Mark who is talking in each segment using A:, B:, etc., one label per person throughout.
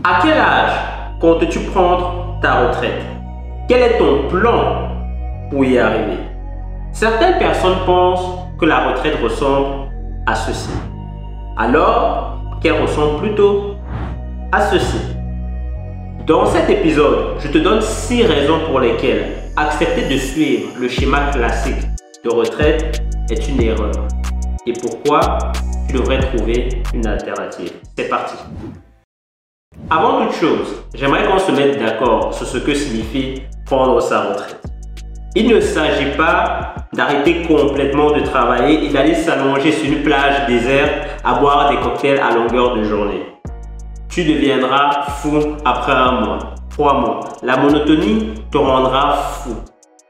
A: À quel âge comptes-tu prendre ta retraite? Quel est ton plan pour y arriver? Certaines personnes pensent que la retraite ressemble à ceci, alors qu'elle ressemble plutôt à ceci. Dans cet épisode, je te donne 6 raisons pour lesquelles accepter de suivre le schéma classique de retraite est une erreur et pourquoi tu devrais trouver une alternative. C'est parti. Avant toute chose, j'aimerais qu'on se mette d'accord sur ce que signifie prendre sa retraite. Il ne s'agit pas d'arrêter complètement de travailler et d'aller s'allonger sur une plage déserte à boire des cocktails à longueur de journée. Tu deviendras fou après 1 mois, 3 mois. La monotonie te rendra fou.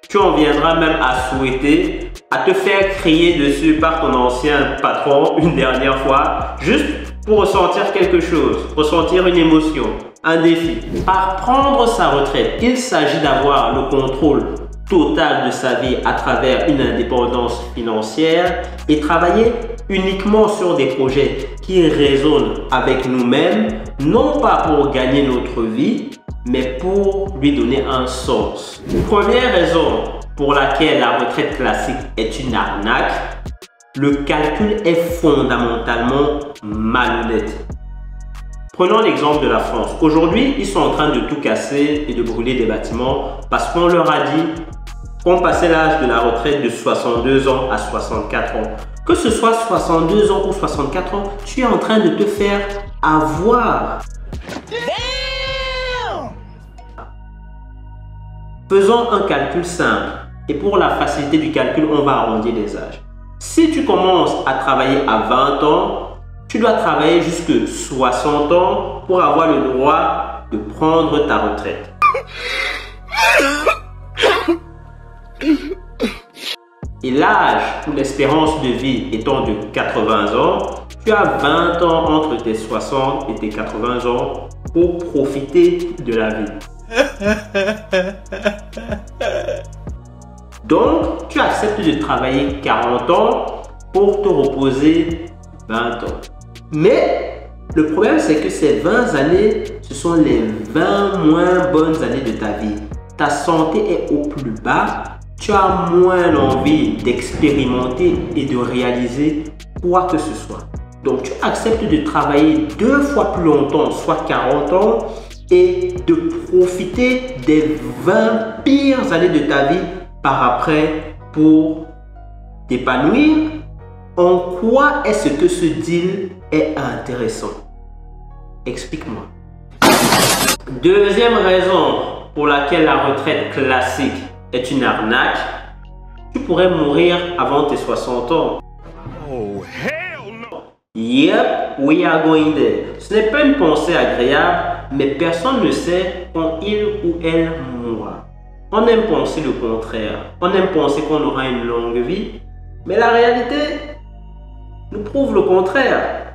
A: Tu en viendras même à souhaiter, à te faire crier dessus par ton ancien patron une dernière fois, juste pour ressentir quelque chose, ressentir une émotion, un défi. Par prendre sa retraite, il s'agit d'avoir le contrôle total de sa vie à travers une indépendance financière et travailler uniquement sur des projets qui résonnent avec nous-mêmes, non pas pour gagner notre vie, mais pour lui donner un sens. Première raison pour laquelle la retraite classique est une arnaque, le calcul est fondamentalement malhonnête. Prenons l'exemple de la France. Aujourd'hui, ils sont en train de tout casser et de brûler des bâtiments parce qu'on leur a dit qu'on passait l'âge de la retraite de 62 ans à 64 ans. Que ce soit 62 ans ou 64 ans, tu es en train de te faire avoir. Faisons un calcul simple et pour la facilité du calcul, on va arrondir les âges. Si tu commences à travailler à 20 ans, tu dois travailler jusqu'à 60 ans pour avoir le droit de prendre ta retraite. Et l'âge ou l'espérance de vie étant de 80 ans, tu as 20 ans entre tes 60 et tes 80 ans pour profiter de la vie. Donc, tu acceptes de travailler 40 ans pour te reposer 20 ans. Mais le problème, c'est que ces 20 années, ce sont les 20 moins bonnes années de ta vie. Ta santé est au plus bas. Tu as moins envie d'expérimenter et de réaliser quoi que ce soit. Donc, tu acceptes de travailler 2 fois plus longtemps, soit 40 ans, et de profiter des 20 pires années de ta vie par après pour t'épanouir. En quoi est-ce que ce deal est intéressant? Explique-moi. Deuxième raison pour laquelle la retraite classique est une arnaque, tu pourrais mourir avant tes 60 ans. Oh, hell no! Yep, we are going there. Ce n'est pas une pensée agréable, mais personne ne sait quand il ou elle mourra. On aime penser le contraire. On aime penser qu'on aura une longue vie, mais la réalité nous prouve le contraire.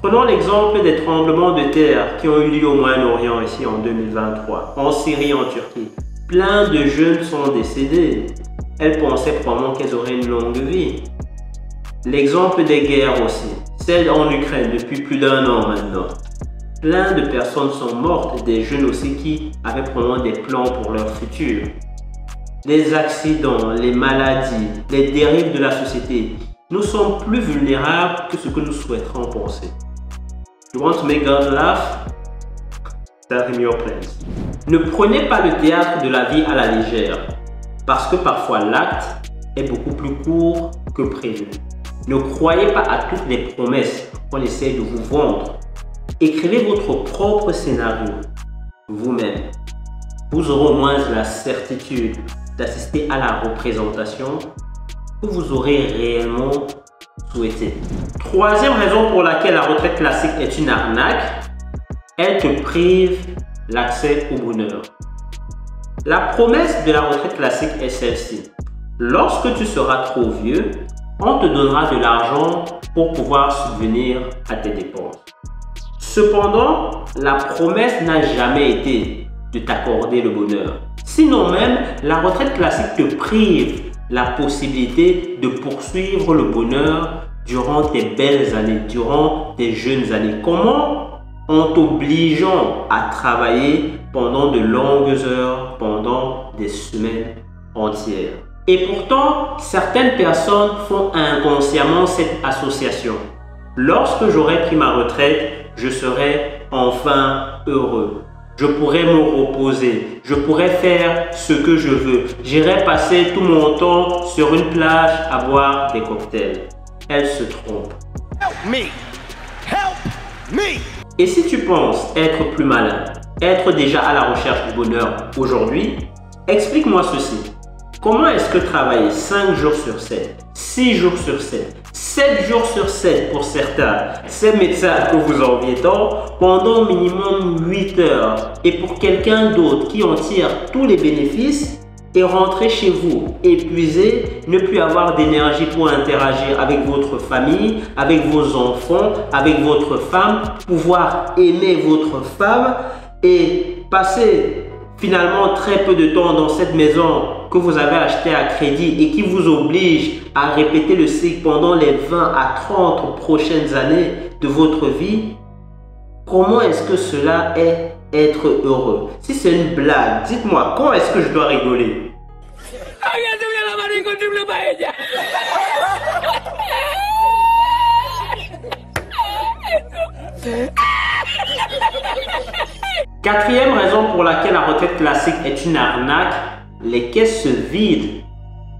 A: Prenons l'exemple des tremblements de terre qui ont eu lieu au Moyen-Orient ici en 2023, en Syrie, en Turquie. Plein de jeunes sont décédés. Elles pensaient probablement qu'elles auraient une longue vie. L'exemple des guerres aussi, celle en Ukraine depuis plus d'1 an maintenant. Plein de personnes sont mortes, des jeunes aussi qui avaient probablement des plans pour leur futur. Les accidents, les maladies, les dérives de la société. Nous sommes plus vulnérables que ce que nous souhaiterions penser. You want to make God laugh? Tell him your plans. Ne prenez pas le théâtre de la vie à la légère, parce que parfois l'acte est beaucoup plus court que prévu. Ne croyez pas à toutes les promesses qu'on essaie de vous vendre. Écrivez votre propre scénario vous-même. Vous aurez au moins la certitude d'assister à la représentation que vous aurez réellement souhaité. Troisième raison pour laquelle la retraite classique est une arnaque, elle te prive l'accès au bonheur. La promesse de la retraite classique est celle-ci. Lorsque tu seras trop vieux, on te donnera de l'argent pour pouvoir subvenir à tes dépenses. Cependant, la promesse n'a jamais été de t'accorder le bonheur. Sinon même, la retraite classique te prive la possibilité de poursuivre le bonheur durant tes belles années, durant tes jeunes années. Comment? en t'obligeant à travailler pendant de longues heures, pendant des semaines entières. Et pourtant, certaines personnes font inconsciemment cette association. Lorsque j'aurai pris ma retraite, je serai enfin heureux. Je pourrais me reposer, je pourrais faire ce que je veux. J'irai passer tout mon temps sur une plage à boire des cocktails. Elle se trompe. Help me. Help me. Et si tu penses être plus malin, être déjà à la recherche du bonheur aujourd'hui, explique-moi ceci. Comment est-ce que travailler 5 jours sur 7, 6 jours sur 7, 7 jours sur 7 pour certains, ces médecins que vous enviez tant, pendant minimum 8 heures, et pour quelqu'un d'autre qui en tire tous les bénéfices, et rentrer chez vous épuisé, ne plus avoir d'énergie pour interagir avec votre famille, avec vos enfants, avec votre femme, pouvoir aimer votre femme et passer finalement très peu de temps dans cette maison que vous avez achetée à crédit et qui vous oblige à répéter le cycle pendant les 20 à 30 prochaines années de votre vie. Comment est-ce que cela est être heureux? Si c'est une blague, dites-moi, quand est-ce que je dois rigoler? Quatrième raison pour laquelle la retraite classique est une arnaque, les caisses se vident.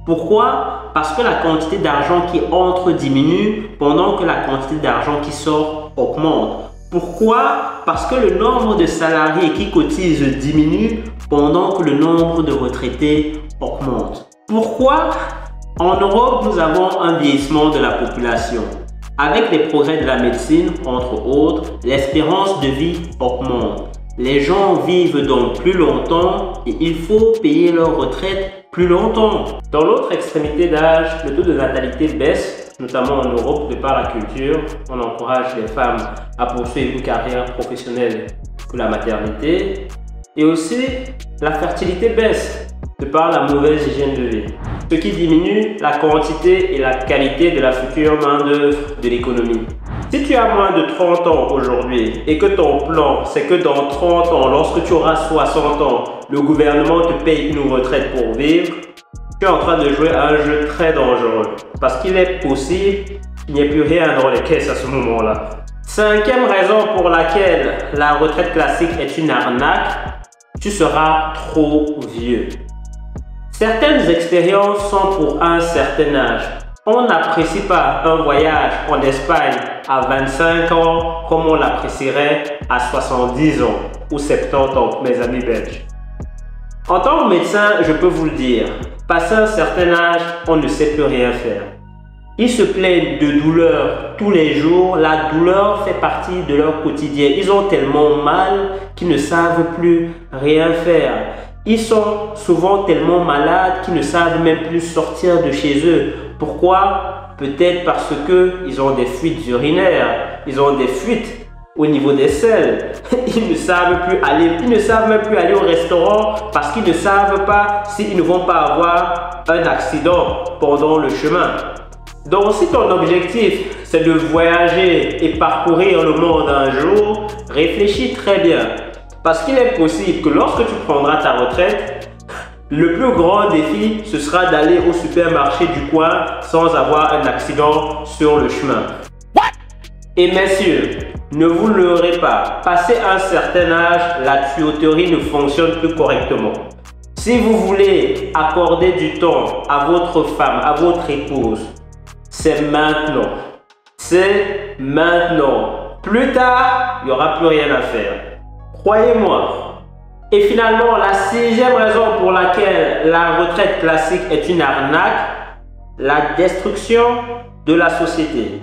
A: Pourquoi? Parce que la quantité d'argent qui entre diminue pendant que la quantité d'argent qui sort augmente. Pourquoi? Parce que le nombre de salariés qui cotisent diminue pendant que le nombre de retraités augmente. Pourquoi? En Europe, nous avons un vieillissement de la population. Avec les progrès de la médecine, entre autres, l'espérance de vie augmente. Les gens vivent donc plus longtemps et il faut payer leur retraite plus longtemps. Dans l'autre extrémité d'âge, le taux de natalité baisse, notamment en Europe de par la culture. On encourage les femmes à poursuivre une carrière professionnelle pour la maternité. Et aussi, la fertilité baisse de par la mauvaise hygiène de vie. Ce qui diminue la quantité et la qualité de la future main-d'œuvre de l'économie. Si tu as moins de 30 ans aujourd'hui et que ton plan, c'est que dans 30 ans, lorsque tu auras 60 ans, le gouvernement te paye une retraite pour vivre, tu es en train de jouer à un jeu très dangereux. Parce qu'il est possible qu'il n'y ait plus rien dans les caisses à ce moment-là. Cinquième raison pour laquelle la retraite classique est une arnaque, tu seras trop vieux. Certaines expériences sont pour un certain âge. On n'apprécie pas un voyage en Espagne à 25 ans comme on l'apprécierait à 70 ans ou 70 ans, mes amis belges. En tant que médecin, je peux vous le dire, passé un certain âge, on ne sait plus rien faire. Ils se plaignent de douleur tous les jours, la douleur fait partie de leur quotidien. Ils ont tellement mal qu'ils ne savent plus rien faire. Ils sont souvent tellement malades qu'ils ne savent même plus sortir de chez eux. Pourquoi? Peut-être parce qu'ils ont des fuites urinaires, ils ont des fuites au niveau des selles. Ils ne savent même plus aller au restaurant parce qu'ils ne savent pas s'ils ne vont pas avoir un accident pendant le chemin. Donc si ton objectif c'est de voyager et parcourir le monde un jour, réfléchis très bien. Parce qu'il est possible que lorsque tu prendras ta retraite, le plus grand défi, ce sera d'aller au supermarché du coin sans avoir un accident sur le chemin. Et messieurs, ne vous leurrez pas, passé un certain âge, la tuyauterie ne fonctionne plus correctement. Si vous voulez accorder du temps à votre femme, à votre épouse, c'est maintenant. C'est maintenant. Plus tard, il n'y aura plus rien à faire. Croyez-moi. Et finalement, la sixième raison pour laquelle la retraite classique est une arnaque, la destruction de la société.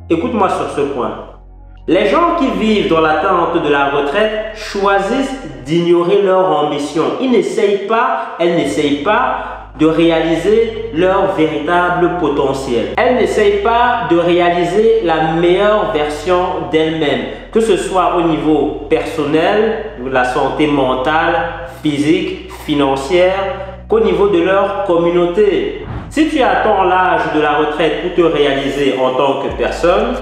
A: Écoute-moi sur ce point. Les gens qui vivent dans l'attente de la retraite choisissent d'ignorer leur ambition. Elles n'essayent pas de réaliser leur véritable potentiel. Elles n'essayent pas de réaliser la meilleure version d'elles-mêmes, que ce soit au niveau personnel, de la santé mentale, physique, financière, qu'au niveau de leur communauté. Si tu attends l'âge de la retraite pour te réaliser en tant que personne,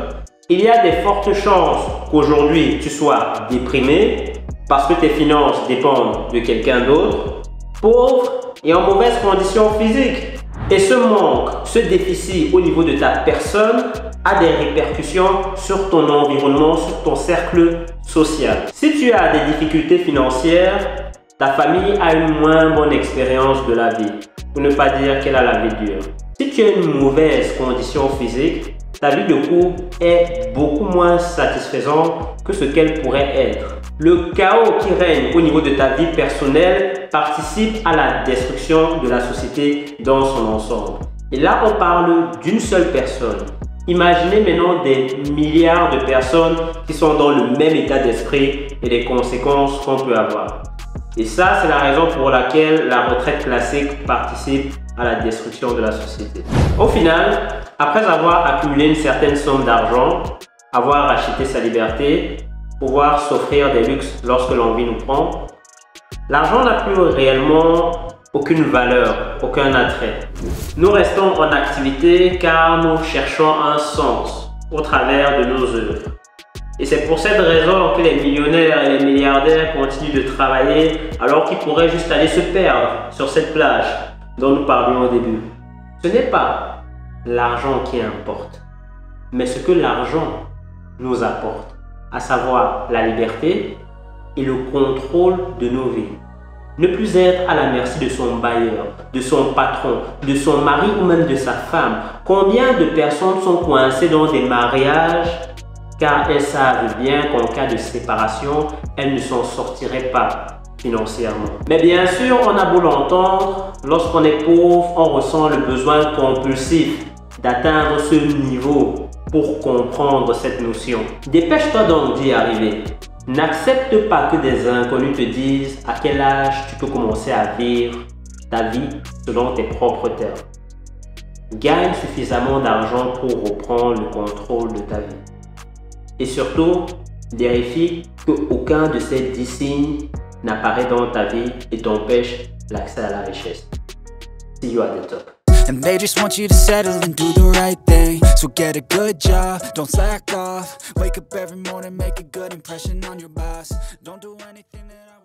A: il y a de fortes chances qu'aujourd'hui tu sois déprimé parce que tes finances dépendent de quelqu'un d'autre, pauvre et en mauvaise condition physique. Et ce manque, ce déficit au niveau de ta personne a des répercussions sur ton environnement, sur ton cercle social. Si tu as des difficultés financières, ta famille a une moins bonne expérience de la vie, pour ne pas dire qu'elle a la vie dure. Si tu as une mauvaise condition physique, ta vie de couple est beaucoup moins satisfaisante que ce qu'elle pourrait être. Le chaos qui règne au niveau de ta vie personnelle participe à la destruction de la société dans son ensemble. Et là, on parle d'une seule personne. Imaginez maintenant des milliards de personnes qui sont dans le même état d'esprit et les conséquences qu'on peut avoir. Et ça, c'est la raison pour laquelle la retraite classique participe à la destruction de la société. Au final, après avoir accumulé une certaine somme d'argent, avoir acheté sa liberté, pouvoir s'offrir des luxes lorsque l'envie nous prend, l'argent n'a plus réellement aucune valeur, aucun attrait. Nous restons en activité car nous cherchons un sens au travers de nos œuvres. Et c'est pour cette raison que les millionnaires et les milliardaires continuent de travailler alors qu'ils pourraient juste aller se perdre sur cette plage dont nous parlions au début. Ce n'est pas l'argent qui importe, mais ce que l'argent nous apporte, à savoir la liberté et le contrôle de nos vies. Ne plus être à la merci de son bailleur, de son patron, de son mari ou même de sa femme. Combien de personnes sont coincées dans des mariages car elles savent bien qu'en cas de séparation, elles ne s'en sortiraient pas financièrement. Mais bien sûr, on a beau l'entendre, lorsqu'on est pauvre, on ressent le besoin compulsif d'atteindre ce niveau pour comprendre cette notion. Dépêche-toi donc d'y arriver. N'accepte pas que des inconnus te disent à quel âge tu peux commencer à vivre ta vie selon tes propres termes. Gagne suffisamment d'argent pour reprendre le contrôle de ta vie. Et surtout, vérifie qu'aucun de ces 10 signes n'apparaît dans ta vie et t'empêche l'accès à la richesse. See you at the top.
B: And they just want you to settle and do the right thing. So get a good job, don't slack off. Wake up every morning, make a good impression on your boss. Don't do anything that